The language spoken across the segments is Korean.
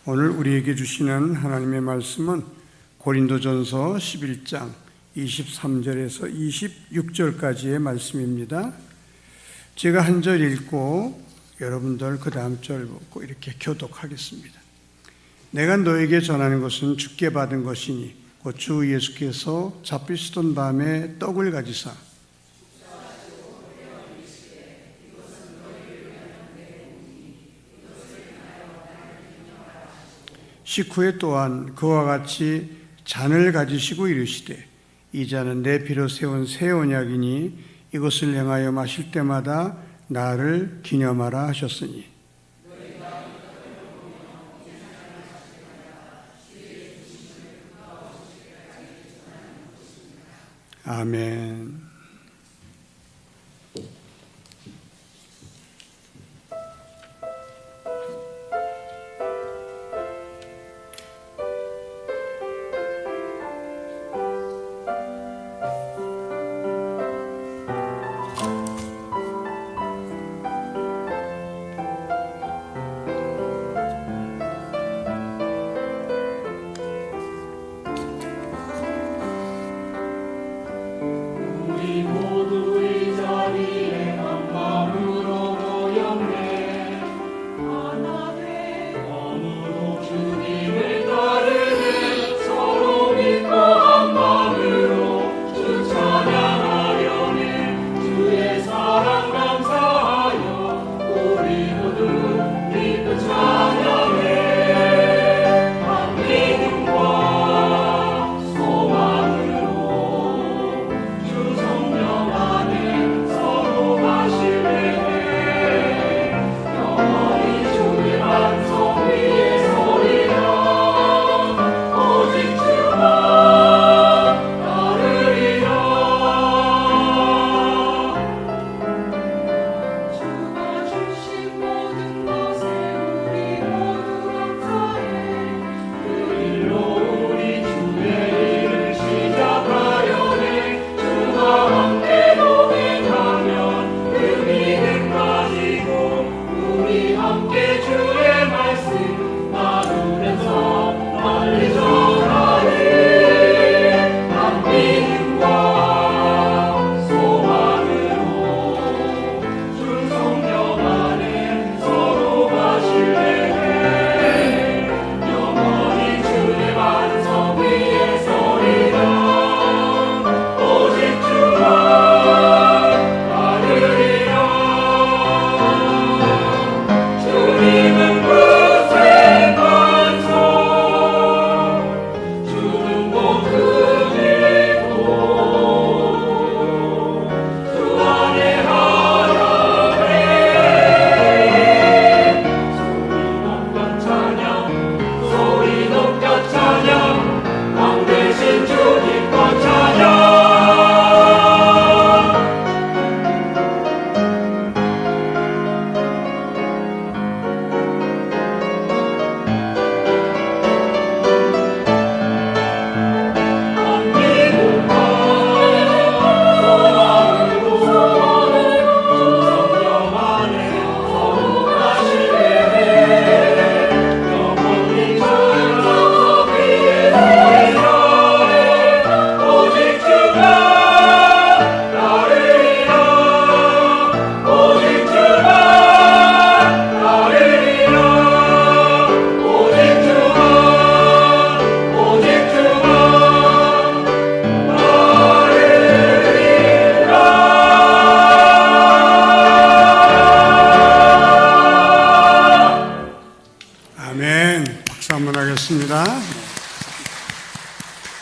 오늘 우리에게 주시는 하나님의 말씀은 고린도전서 11장 23절에서 26절까지의 말씀입니다. 제가 한 절 읽고 여러분들 그 다음 절 읽고 이렇게 교독하겠습니다. 내가 너에게 전하는 것은 주께 받은 것이니 곧 주 예수께서 잡히시던 밤에 떡을 가지사 식후에 또한 그와 같이 잔을 가지시고 이르시되 이 잔은 내 피로 세운 새 언약이니 이것을 행하여 마실 때마다 나를 기념하라 하셨으니 아멘.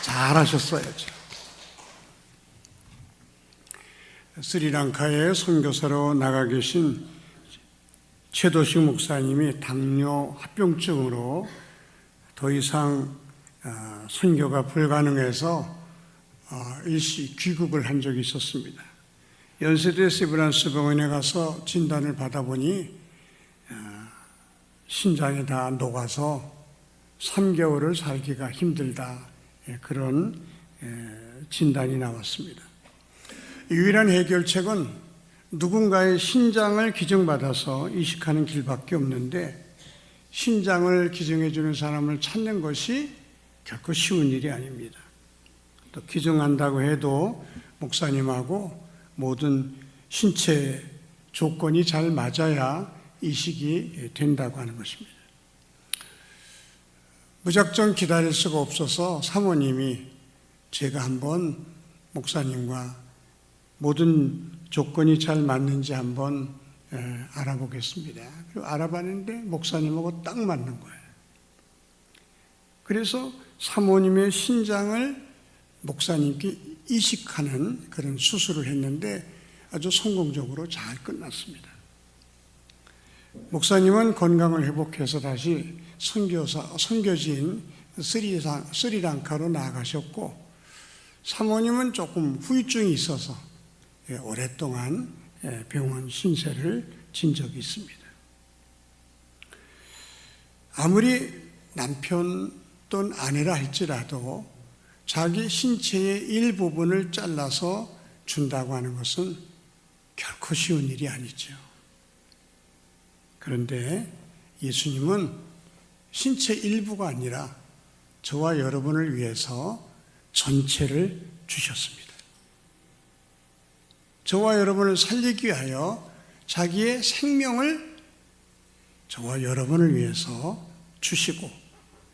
잘하셨어요. 스리랑카에 선교사로 나가 계신 최도식 목사님이 당뇨 합병증으로 더 이상 선교가 불가능해서 일시 귀국을 한 적이 있었습니다. 연세대 세브란스 병원에 가서 진단을 받아보니 신장이 다 녹아서 3개월을 살기가 힘들다, 그런 진단이 나왔습니다. 유일한 해결책은 누군가의 신장을 기증받아서 이식하는 길밖에 없는데 신장을 기증해 주는 사람을 찾는 것이 결코 쉬운 일이 아닙니다. 또 기증한다고 해도 목사님하고 모든 신체 조건이 잘 맞아야 이식이 된다고 하는 것입니다. 무작정 기다릴 수가 없어서 사모님이 제가 한번 목사님과 모든 조건이 잘 맞는지 한번 알아보겠습니다. 그리고 알아봤는데 목사님하고 딱 맞는 거예요. 그래서 사모님의 신장을 목사님께 이식하는 그런 수술을 했는데 아주 성공적으로 잘 끝났습니다. 목사님은 건강을 회복해서 다시 선교지인 스리랑카로 나아가셨고, 사모님은 조금 후유증이 있어서 오랫동안 병원 신세를 진 적이 있습니다. 아무리 남편 또는 아내라 할지라도 자기 신체의 일부분을 잘라서 준다고 하는 것은 결코 쉬운 일이 아니죠. 그런데 예수님은 신체 일부가 아니라 저와 여러분을 위해서 전체를 주셨습니다. 저와 여러분을 살리기 위하여 자기의 생명을 저와 여러분을 위해서 주시고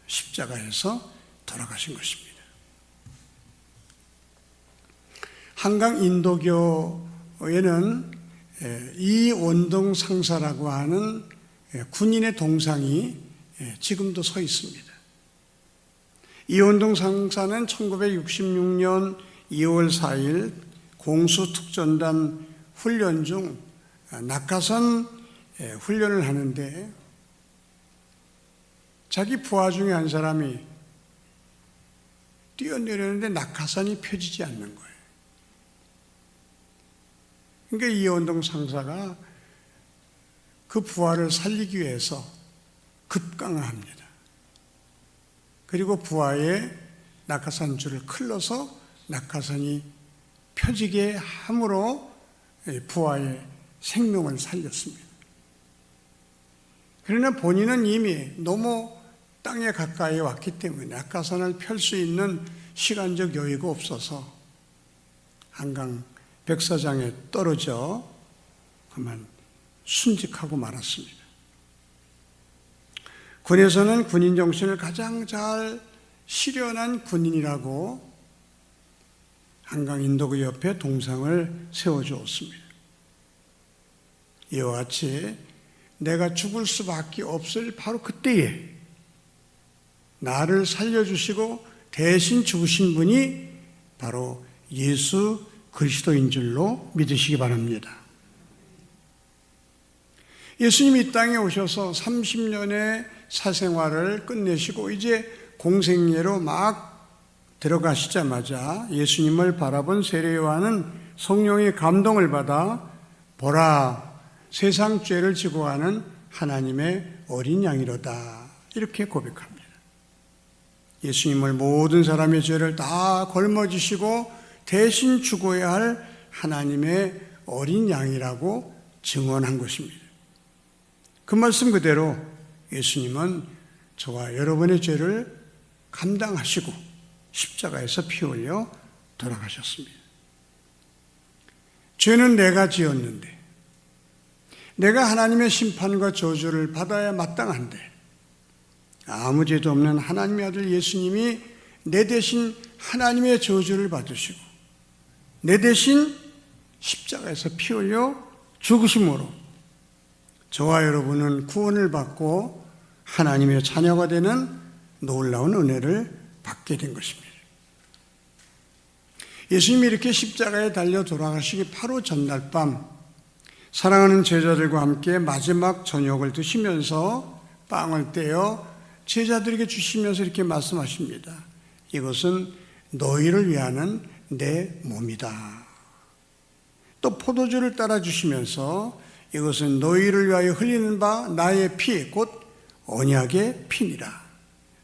십자가에서 돌아가신 것입니다. 한강 인도교에는 이원동 상사라고 하는 군인의 동상이 지금도 서 있습니다. 이원동 상사는 1966년 2월 4일 공수특전단 훈련 중 낙하산 훈련을 하는데 자기 부하 중에 한 사람이 뛰어내렸는데 낙하산이 펴지지 않는 거예요. 그러니까 이원동 상사가 그 부하를 살리기 위해서 급강합니다. 그리고 부하의 낙하산 줄을 클러서 낙하산이 펴지게 함으로 부하의 생명을 살렸습니다. 그러나 본인은 이미 너무 땅에 가까이 왔기 때문에 낙하산을 펼 수 있는 시간적 여유가 없어서 한강 백사장에 떨어져 그만 순직하고 말았습니다. 군에서는 군인 정신을 가장 잘 실현한 군인이라고 한강 인도교 옆에 동상을 세워주었습니다. 이와 같이 내가 죽을 수밖에 없을 바로 그때에 나를 살려주시고 대신 죽으신 분이 바로 예수 그리스도인 줄로 믿으시기 바랍니다. 예수님이 이 땅에 오셔서 30년의 사생활을 끝내시고 이제 공생애로 막 들어가시자마자 예수님을 바라본 세례 요한은 성령의 감동을 받아 보라, 세상 죄를 지고 가는 하나님의 어린 양이로다, 이렇게 고백합니다. 예수님을 모든 사람의 죄를 다 걸머지시고 대신 죽어야 할 하나님의 어린 양이라고 증언한 것입니다. 그 말씀 그대로 예수님은 저와 여러분의 죄를 감당하시고 십자가에서 피 흘려 돌아가셨습니다. 죄는 내가 지었는데 내가 하나님의 심판과 저주를 받아야 마땅한데 아무 죄도 없는 하나님의 아들 예수님이 내 대신 하나님의 저주를 받으시고 내 대신 십자가에서 피 흘려 죽으심으로 저와 여러분은 구원을 받고 하나님의 자녀가 되는 놀라운 은혜를 받게 된 것입니다. 예수님이 이렇게 십자가에 달려 돌아가시기 바로 전날 밤 사랑하는 제자들과 함께 마지막 저녁을 드시면서 빵을 떼어 제자들에게 주시면서 이렇게 말씀하십니다. 이것은 너희를 위하는 내 몸이다. 또 포도주를 따라 주시면서 이것은 너희를 위하여 흘리는 바 나의 피, 곧 언약의 피니라.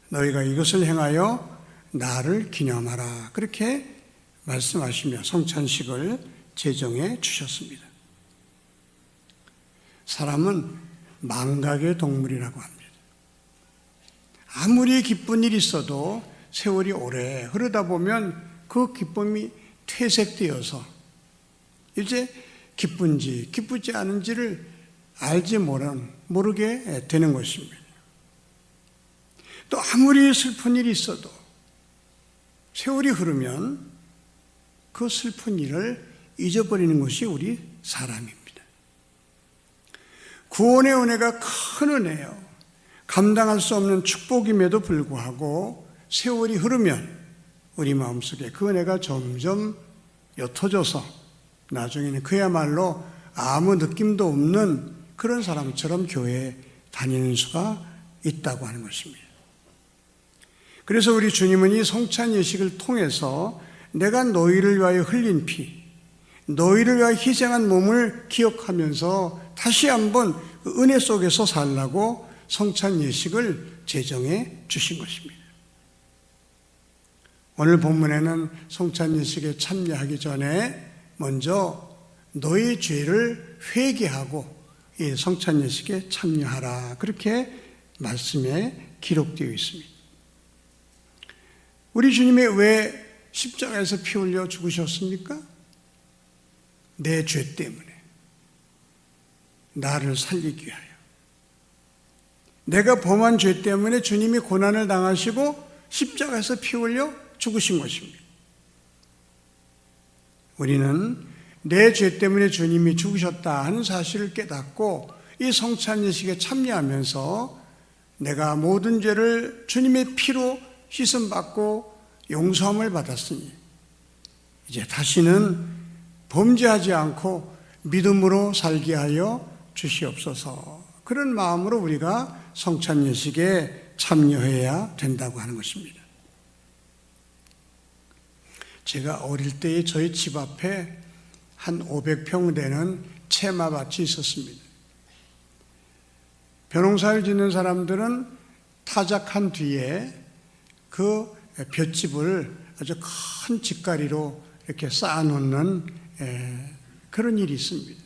너희가 이것을 행하여 나를 기념하라. 그렇게 말씀하시며 성찬식을 제정해 주셨습니다. 사람은 망각의 동물이라고 합니다. 아무리 기쁜 일이 있어도 세월이 오래 흐르다 보면 그 기쁨이 퇴색되어서 이제 기쁜지 기쁘지 않은지를 알지 모르게 되는 것입니다. 또 아무리 슬픈 일이 있어도 세월이 흐르면 그 슬픈 일을 잊어버리는 것이 우리 사람입니다. 구원의 은혜가 큰 은혜요. 감당할 수 없는 축복임에도 불구하고 세월이 흐르면 우리 마음속에 그 은혜가 점점 옅어져서 나중에는 그야말로 아무 느낌도 없는 그런 사람처럼 교회에 다니는 수가 있다고 하는 것입니다. 그래서 우리 주님은 이 성찬 예식을 통해서 내가 너희를 위하여 흘린 피, 너희를 위하여 희생한 몸을 기억하면서 다시 한번 그 은혜 속에서 살라고 성찬 예식을 제정해 주신 것입니다. 오늘 본문에는 성찬 예식에 참여하기 전에 먼저 너희 죄를 회개하고 이 성찬 예식에 참여하라, 그렇게 말씀에 기록되어 있습니다. 우리 주님이 왜 십자가에서 피 흘려 죽으셨습니까? 내 죄 때문에, 나를 살리기 위하여. 내가 범한 죄 때문에 주님이 고난을 당하시고 십자가에서 피 흘려 죽으신 것입니다. 우리는 내 죄 때문에 주님이 죽으셨다 하는 사실을 깨닫고 이 성찬 예식에 참여하면서 내가 모든 죄를 주님의 피로 씻음받고 용서함을 받았으니 이제 다시는 범죄하지 않고 믿음으로 살게 하여 주시옵소서, 그런 마음으로 우리가 성찬 예식에 참여해야 된다고 하는 것입니다. 제가 어릴 때에 저희 집 앞에 한 500평 되는 채마밭이 있었습니다. 벼농사를 짓는 사람들은 타작한 뒤에 그 볏짚을 아주 큰 직가리로 이렇게 쌓아놓는 그런 일이 있습니다.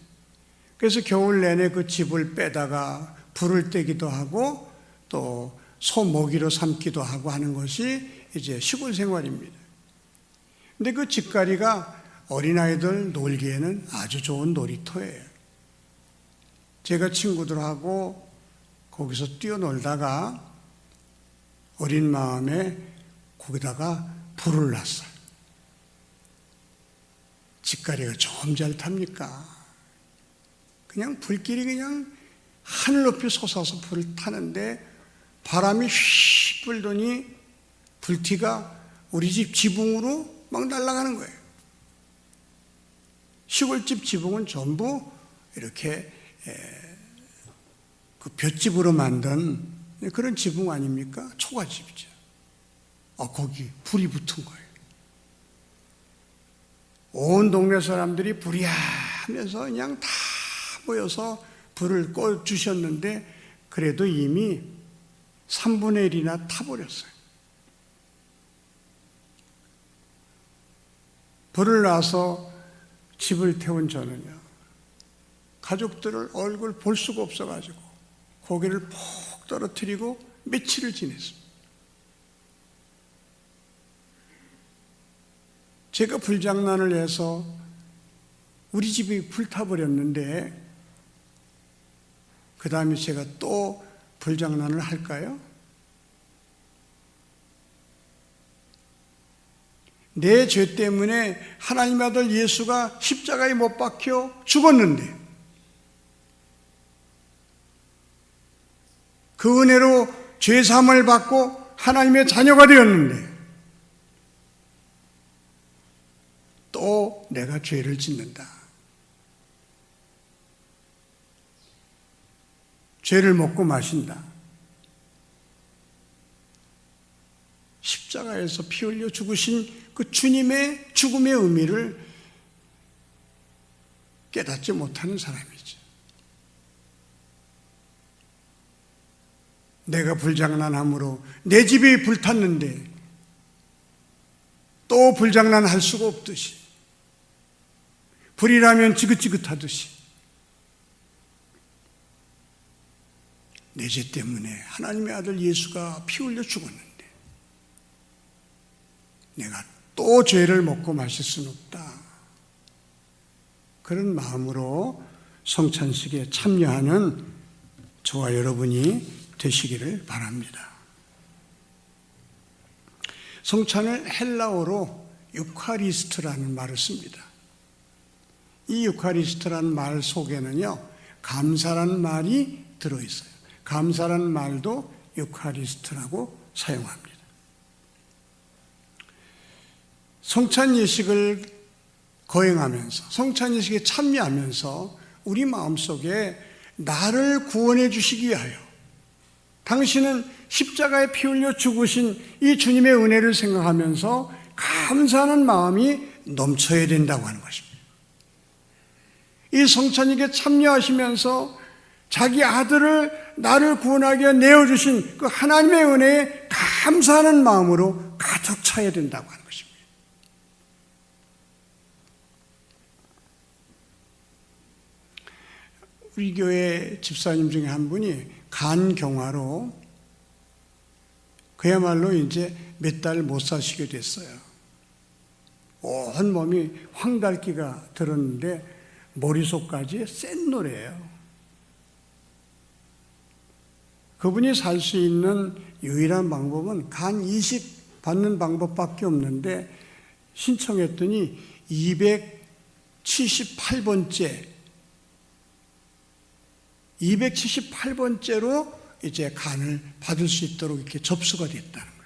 그래서 겨울 내내 그 짚을 빼다가 불을 떼기도 하고 또 소 먹이로 삼기도 하고 하는 것이 이제 시골 생활입니다. 근데 그 직가리가 어린아이들 놀기에는 아주 좋은 놀이터예요. 제가 친구들하고 거기서 뛰어놀다가 어린 마음에 거기다가 불을 놨어요. 직가리가 좀 잘 탑니까? 그냥 불길이 그냥 하늘 높이 솟아서 불을 타는데 바람이 휙 불더니 불티가 우리 집 지붕으로 막 날아가는 거예요. 시골집 지붕은 전부 이렇게 그 볏짚으로 만든 그런 지붕 아닙니까? 초가집이죠. 거기 불이 붙은 거예요. 온 동네 사람들이 불이야 하면서 그냥 다 모여서 불을 꺼주셨는데 그래도 이미 3분의 1이나 타버렸어요. 불을 놔서 집을 태운 저는요, 가족들을 얼굴 볼 수가 없어가지고 고개를 푹 떨어뜨리고 며칠을 지냈습니다. 제가 불장난을 해서 우리 집이 불타버렸는데 그 다음에 제가 또 불장난을 할까요? 내 죄 때문에 하나님의 아들 예수가 십자가에 못 박혀 죽었는데 그 은혜로 죄 사함을 받고 하나님의 자녀가 되었는데 또 내가 죄를 짓는다. 죄를 먹고 마신다. 십자가에서 피 흘려 죽으신 그 주님의 죽음의 의미를 깨닫지 못하는 사람이죠. 내가 불장난함으로 내 집이 불탔는데 또 불장난할 수가 없듯이, 불이라면 지긋지긋하듯이 내 죄 때문에 하나님의 아들 예수가 피 흘려 죽었는데 내가 또 죄를 먹고 마실 수는 없다. 그런 마음으로 성찬식에 참여하는 저와 여러분이 되시기를 바랍니다. 성찬을 헬라어로 유카리스트라는 말을 씁니다. 이 유카리스트라는 말 속에는요, 감사라는 말이 들어있어요. 감사라는 말도 유카리스트라고 사용합니다. 성찬 예식을 거행하면서, 성찬 예식에 참여하면서 우리 마음속에 나를 구원해 주시기 위하여 당신은 십자가에 피 흘려 죽으신 이 주님의 은혜를 생각하면서 감사하는 마음이 넘쳐야 된다고 하는 것입니다. 이 성찬식에 참여하시면서 자기 아들을 나를 구원하기 위해 내어주신 그 하나님의 은혜에 감사하는 마음으로 가득 차야 된다고 하는 것입니다. 우리 교회 집사님 중에 한 분이 간경화로 그야말로 이제 몇 달 못 사시게 됐어요. 온 몸이 황달기가 들었는데 머릿속까지 센 노래예요. 그분이 살 수 있는 유일한 방법은 간 이식 받는 방법밖에 없는데 신청했더니 278번째로 이제 간을 받을 수 있도록 이렇게 접수가 됐다는 거예요.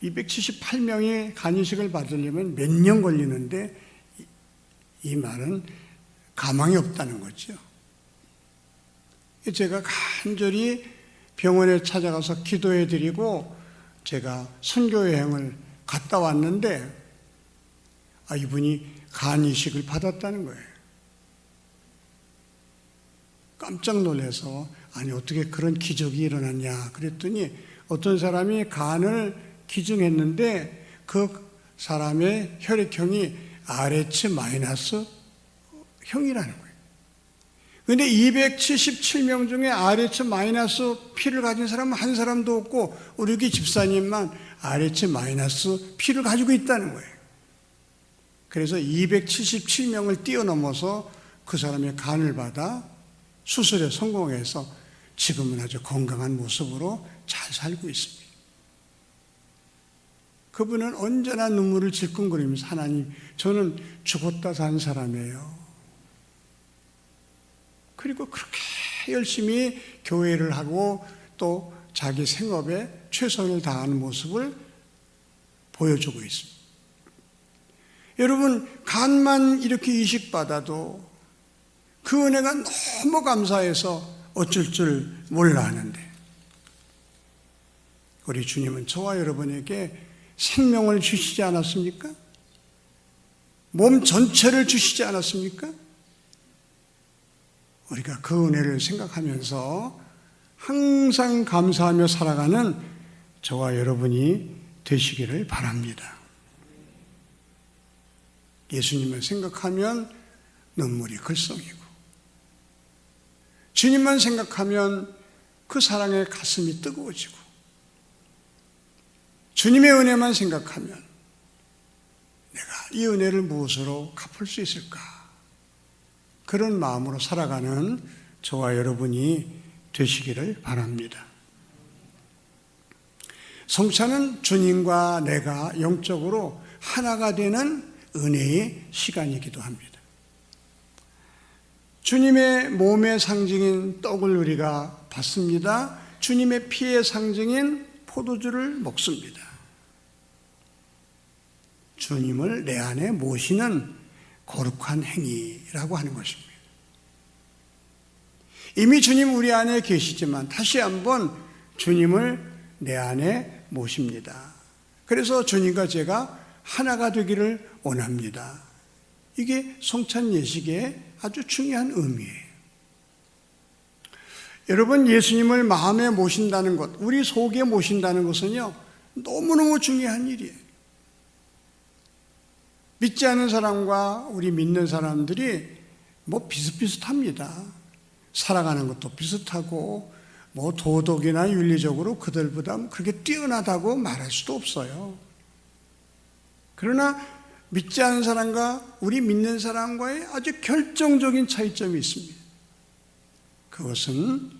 278명이 간 이식을 받으려면 몇 년 걸리는데 이 말은 가망이 없다는 거죠. 제가 간절히 병원에 찾아가서 기도해 드리고 제가 선교 여행을 갔다 왔는데 이분이 간 이식을 받았다는 거예요. 깜짝 놀라서 아니 어떻게 그런 기적이 일어났냐 그랬더니 어떤 사람이 간을 기증했는데 그 사람의 혈액형이 RH- 형이라는 거예요. 그런데 277명 중에 RH- 피를 가진 사람은 한 사람도 없고 우리 여기 집사님만 RH- 피를 가지고 있다는 거예요. 그래서 277명을 뛰어넘어서 그 사람의 간을 받아 수술에 성공해서 지금은 아주 건강한 모습으로 잘 살고 있습니다. 그분은 언제나 눈물을 질끈거리면서 하나님, 저는 죽었다 산 사람이에요. 그리고 그렇게 열심히 교회를 하고 또 자기 생업에 최선을 다하는 모습을 보여주고 있습니다. 여러분, 간만 이렇게 이식받아도 그 은혜가 너무 감사해서 어쩔 줄 몰라 하는데 우리 주님은 저와 여러분에게 생명을 주시지 않았습니까? 몸 전체를 주시지 않았습니까? 우리가 그 은혜를 생각하면서 항상 감사하며 살아가는 저와 여러분이 되시기를 바랍니다. 예수님을 생각하면 눈물이 글썽이고 주님만 생각하면 그 사랑의 가슴이 뜨거워지고 주님의 은혜만 생각하면 내가 이 은혜를 무엇으로 갚을 수 있을까? 그런 마음으로 살아가는 저와 여러분이 되시기를 바랍니다. 성찬은 주님과 내가 영적으로 하나가 되는 은혜의 시간이기도 합니다. 주님의 몸의 상징인 떡을 우리가 받습니다. 주님의 피의 상징인 포도주를 먹습니다. 주님을 내 안에 모시는 거룩한 행위라고 하는 것입니다. 이미 주님 우리 안에 계시지만 다시 한번 주님을 내 안에 모십니다. 그래서 주님과 제가 하나가 되기를 원합니다. 이게 성찬 예식의 아주 중요한 의미예요. 여러분, 예수님을 마음에 모신다는 것, 우리 속에 모신다는 것은요, 너무너무 중요한 일이에요. 믿지 않는 사람과 우리 믿는 사람들이 비슷비슷합니다. 살아가는 것도 비슷하고 뭐 도덕이나 윤리적으로 그들보다 그렇게 뛰어나다고 말할 수도 없어요. 그러나 믿지 않는 사람과 우리 믿는 사람과의 아주 결정적인 차이점이 있습니다. 그것은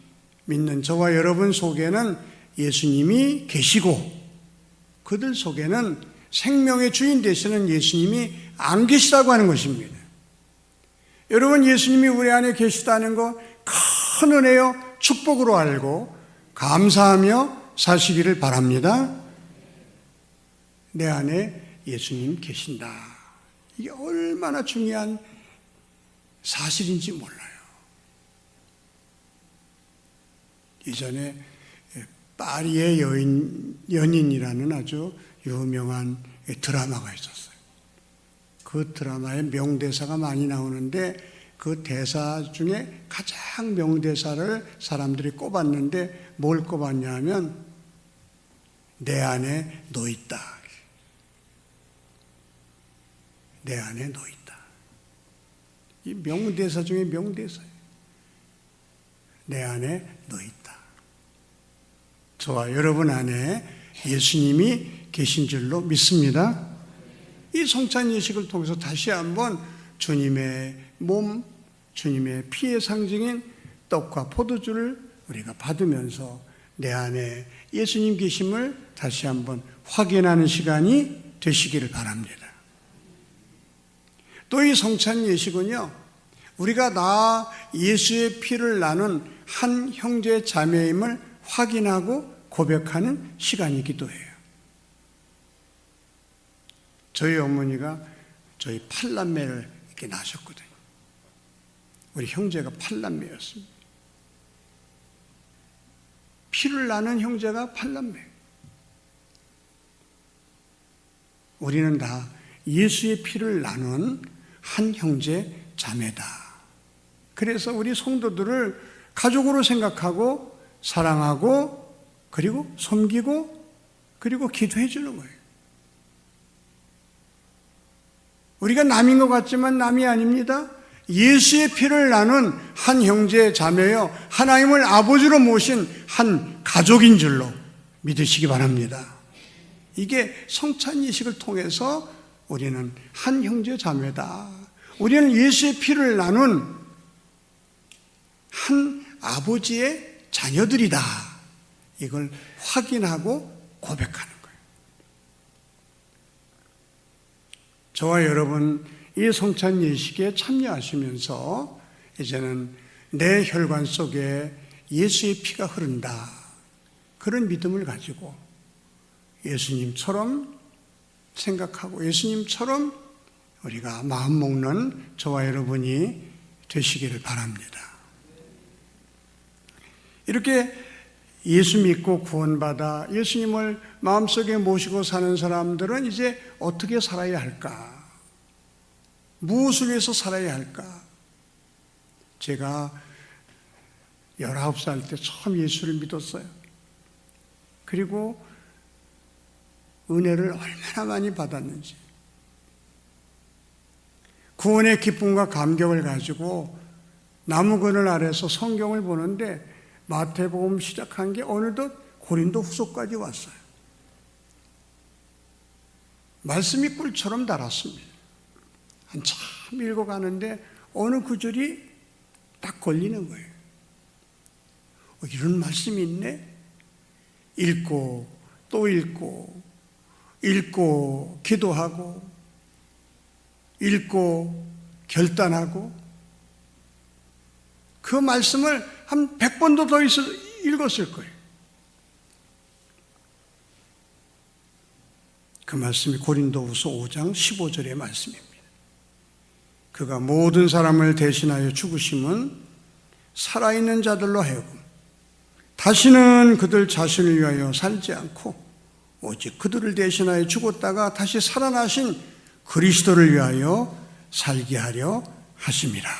믿는 저와 여러분 속에는 예수님이 계시고 그들 속에는 생명의 주인 되시는 예수님이 안 계시다고 하는 것입니다. 여러분, 예수님이 우리 안에 계시다는 것 큰 은혜요 축복으로 알고 감사하며 사시기를 바랍니다. 내 안에 예수님 계신다. 이게 얼마나 중요한 사실인지 몰라요. 이전에 파리의 연인이라는 아주 유명한 드라마가 있었어요. 그 드라마에 명대사가 많이 나오는데 그 대사 중에 가장 명대사를 사람들이 꼽았는데 뭘 꼽았냐 하면 내 안에 너 있다. 내 안에 너 있다. 이 명대사 중에 명대사예요. 내 안에 너 있다. 저와 여러분 안에 예수님이 계신 줄로 믿습니다. 이 성찬 예식을 통해서 다시 한번 주님의 몸, 주님의 피의 상징인 떡과 포도주를 우리가 받으면서 내 안에 예수님 계심을 다시 한번 확인하는 시간이 되시기를 바랍니다. 또 이 성찬 예식은요, 우리가 나 예수의 피를 나눈 한 형제 자매임을 확인하고 고백하는 시간이기도 해요. 저희 어머니가 저희 8남매를 이렇게 낳으셨거든요. 우리 형제가 8남매였습니다. 피를 나눈 형제가 8남매. 우리는 다 예수의 피를 나눈 한 형제 자매다. 그래서 우리 성도들을 가족으로 생각하고 사랑하고 그리고 섬기고 그리고 기도해 주는 거예요. 우리가 남인 것 같지만 남이 아닙니다. 예수의 피를 나눈 한 형제 자매여 하나님을 아버지로 모신 한 가족인 줄로 믿으시기 바랍니다. 이게 성찬 예식을 통해서 우리는 한 형제 자매다. 우리는 예수의 피를 나눈 한 아버지의 자녀들이다. 이걸 확인하고 고백하는 거예요. 저와 여러분 이 성찬 예식에 참여하시면서 이제는 내 혈관 속에 예수의 피가 흐른다. 그런 믿음을 가지고 예수님처럼 생각하고 예수님처럼 우리가 마음 먹는 저와 여러분이 되시기를 바랍니다. 이렇게 예수 믿고 구원받아 예수님을 마음속에 모시고 사는 사람들은 이제 어떻게 살아야 할까? 무엇을 위해서 살아야 할까? 제가 19살 때 처음 예수를 믿었어요. 그리고 은혜를 얼마나 많이 받았는지 구원의 기쁨과 감격을 가지고 나무 그늘 아래서 성경을 보는데 마태복음 시작한 게 어느덧 고린도 후서까지 왔어요. 말씀이 꿀처럼 달았습니다. 한참 읽어가는데 어느 구절이 딱 걸리는 거예요. 이런 말씀이 있네? 읽고 또 읽고 읽고 기도하고 읽고 결단하고 그 말씀을 한 100번도 더 읽었을 거예요. 그 말씀이 고린도후서 5장 15절의 말씀입니다. 그가 모든 사람을 대신하여 죽으심은 살아있는 자들로 하여금 다시는 그들 자신을 위하여 살지 않고 오직 그들을 대신하여 죽었다가 다시 살아나신 그리스도를 위하여 살게 하려 하심이라.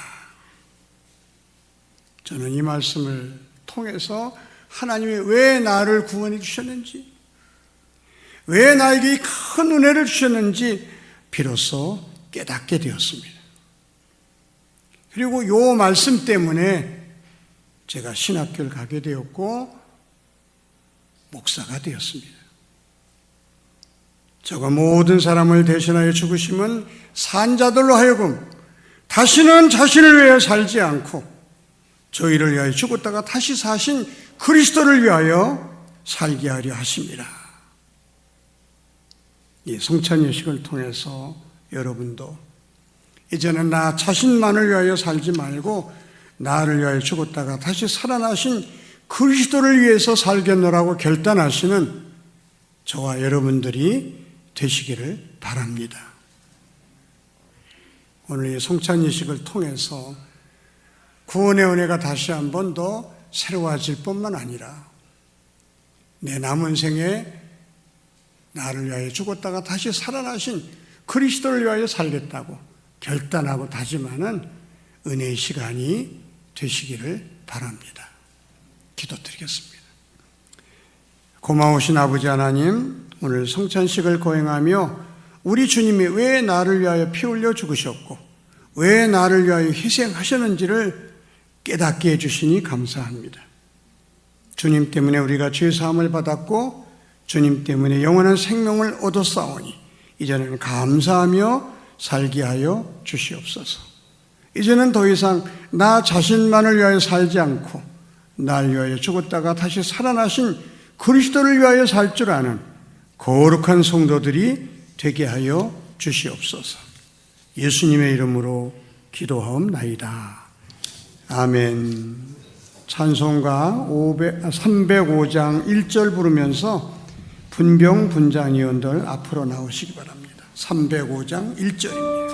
저는 이 말씀을 통해서 하나님이 왜 나를 구원해 주셨는지, 왜 나에게 큰 은혜를 주셨는지 비로소 깨닫게 되었습니다. 그리고 이 말씀 때문에 제가 신학교를 가게 되었고 목사가 되었습니다. 저가 모든 사람을 대신하여 죽으심은 산자들로 하여금 다시는 자신을 위하여 살지 않고 저희를 위하여 죽었다가 다시 사신 그리스도를 위하여 살게 하려 하십니다. 이 성찬 예식을 통해서 여러분도 이제는 나 자신만을 위하여 살지 말고 나를 위하여 죽었다가 다시 살아나신 그리스도를 위해서 살겠노라고 결단하시는 저와 여러분들이 되시기를 바랍니다. 오늘 이 성찬 예식을 통해서 구원의 은혜가 다시 한 번 더 새로워질 뿐만 아니라 내 남은 생에 나를 위하여 죽었다가 다시 살아나신 그리스도를 위하여 살겠다고 결단하고 다짐하는 은혜의 시간이 되시기를 바랍니다. 기도드리겠습니다. 고마우신 아버지 하나님, 오늘 성찬식을 거행하며 우리 주님이 왜 나를 위하여 피 흘려 죽으셨고 왜 나를 위하여 희생하셨는지를 깨닫게 해주시니 감사합니다. 주님 때문에 우리가 죄사함을 받았고 주님 때문에 영원한 생명을 얻었사오니 이제는 감사하며 살게 하여 주시옵소서. 이제는 더 이상 나 자신만을 위하여 살지 않고 날 위하여 죽었다가 다시 살아나신 그리스도를 위하여 살 줄 아는 거룩한 성도들이 되게 하여 주시옵소서. 예수님의 이름으로 기도하옵나이다. 아멘. 찬송가 305장 1절 부르면서 분병 분장위원들 앞으로 나오시기 바랍니다. 305장 1절입니다.